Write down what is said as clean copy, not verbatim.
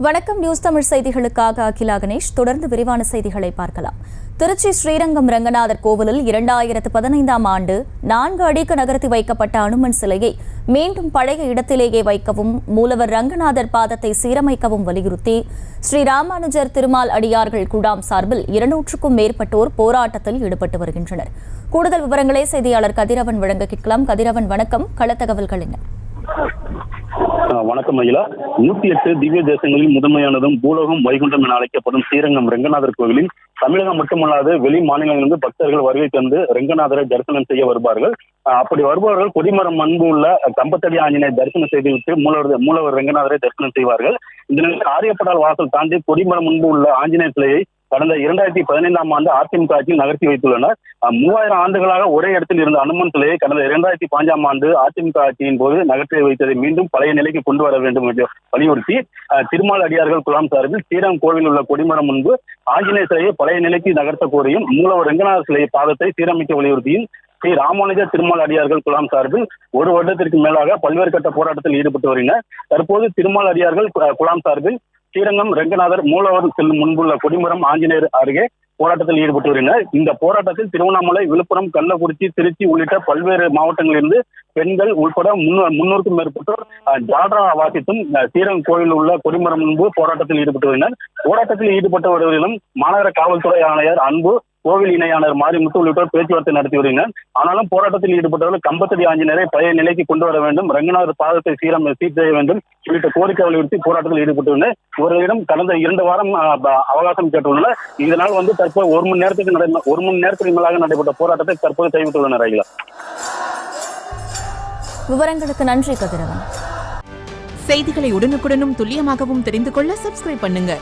வணக்கம். நியூஸ் தமிழ் செய்திகளுக்காக அகிலா கணேஷ். தொடர்ந்து விரிவான செய்திகளை பார்க்கலாம். திருச்சி ஸ்ரீரங்கம் ரங்கநாதர் கோவிலில் 2015ஆம் ஆண்டு 4 அடிக்கு நகர்த்தி வைக்கப்பட்ட அனுமன் சிலையை மீண்டும் பழைய இடத்திலேயே வைக்கவும், மூலவர் ரங்கநாதர் பாதத்தை சீரமைக்கவும் வலியுறுத்தி ஸ்ரீ ராமானுஜர் திருமால் அடியார்கள் குழாம் சார்பில் 200க்கும் மேற்பட்டோர் போராட்டத்தில் ஈடுபட்டு வருகின்றனர். கூடுதல் விவரங்களை செய்தியாளர் கதிரவன் வழங்க கேட்கலாம். கதிரவன், வணக்கம். களத்தகவல்கள் என்ன? வணக்கம் அகிலா. 108 திவ்ய தேசங்களில் முதன்மையானதும் பூலோகம் வைகுண்டம் என அழைக்கப்படும் ஸ்ரீரங்கம் ரங்கநாதர் கோவிலில் தமிழகம் மட்டுமல்லாது வெளி மாநிலங்களிலிருந்து பக்தர்கள் வருகை தந்து ரங்கநாதரை தரிசனம் செய்ய வருவார்கள். அப்படி வருபவர்கள் கொடிமரம் அன்பு உள்ள கம்பத்தடி ஆஞ்சநேயர் தரிசனம் செய்துவிட்டு மூலவர் ரங்கநாதரை தரிசனம் செய்வார்கள். இந்த நிலையில் ஆரியப்படால் வாசல் தாண்டி கொடிமரம் முன்பு உள்ள ஆஞ்சநேயர் சிலையை கடந்த 2015ஆம் ஆண்டு அதிமுக ஆட்சியில் நகர்த்தி வைத்துள்ளனர். 3000 ஆண்டுகளாக ஒரே இடத்தில் இருந்த அனுமன் சிலையை கடந்த 2015ஆம் ஆண்டு அதிமுக ஆட்சியின் போது நகர்த்தி வைத்ததை மீண்டும் பழைய நிலைக்கு கொண்டு வர வேண்டும் என்று வலியுறுத்தி திருமால் அடியார்கள் குழாம் சார்பில் ஸ்ரீரங்கம் கோவில் உள்ள கொடிமரம் முன்பு ஆஞ்சநேயர் சிலையை பழைய நிலைக்கு நகர்த்த கோரியும், மூலவர் ரங்கநாதர் சிலை பாதத்தை சீரமைக்க வலியுறுத்தியும் ஸ்ரீ ராமானுஜர் திருமால் அடியார்கள் குழாம் சார்பில் 1 வருடத்திற்கு மேலாக பல்வேறு கட்ட போராட்டத்தில் ஈடுபட்டு வருகின்றனர். தற்போது திருமால் அடியார்கள் குழாம் சார்பில் ஸ்ரீரங்கம் ரங்கநாதர் மூலவர் செல்லும் முன்புள்ள கொடிமரம் ஆஞ்சநேயர் அருகே போராட்டத்தில் ஈடுபட்டு வருகின்றனர். இந்த போராட்டத்தில் திருவண்ணாமலை, விழுப்புரம், கள்ளக்குறிச்சி, திருச்சி உள்ளிட்ட பல்வேறு மாவட்டங்களிலிருந்து பெண்கள் உட்பட 300க்கும் மேற்பட்டோர் ஜால்ரா வாசித்தும் ஸ்ரீரங்கம் கோவில் உள்ள கொடிமரம் முன்பு போராட்டத்தில் ஈடுபட்டு வருகின்றனர். போராட்டத்தில் ஈடுபட்டவர்களிடம் மாநகர காவல்துறை ஆணையர் அன்பு, கோவில் இணையாளர் மாரிமுத்து உள்ளிட்டோர் பேச்சுவார்த்தை நடத்தி வருகின்றனர். ஆனாலும் போராட்டத்தில் ஈடுபட்டவர்கள் கம்பத்தடி ஆஞ்சநேயரை பழைய நிலைக்கு கொண்டு வர வேண்டும், ரங்கநாதர் பாதத்தை சீர் செய்ய வேண்டும் உள்ளிட்ட கோரிக்கை வலியுறுத்தி போராட்டத்தில் ஈடுபட்டுள்ளனர். இவர்களிடம் கடந்த 2 வாரம் அவகாசம் கேட்டுள்ளனர். இதனால் தற்போது 1 மணி நேரத்துக்கு மேலாக நடைபெற்ற போராட்டத்தை தற்போது கைவிட்டுள்ளனர். அகிலா, விவரங்களுக்கு நன்றி கதிரவன். செய்திகளை உடனுக்குடனும் துல்லியமாகவும் தெரிந்து கொள்ள சப்ஸ்கிரைப் பண்ணுங்க.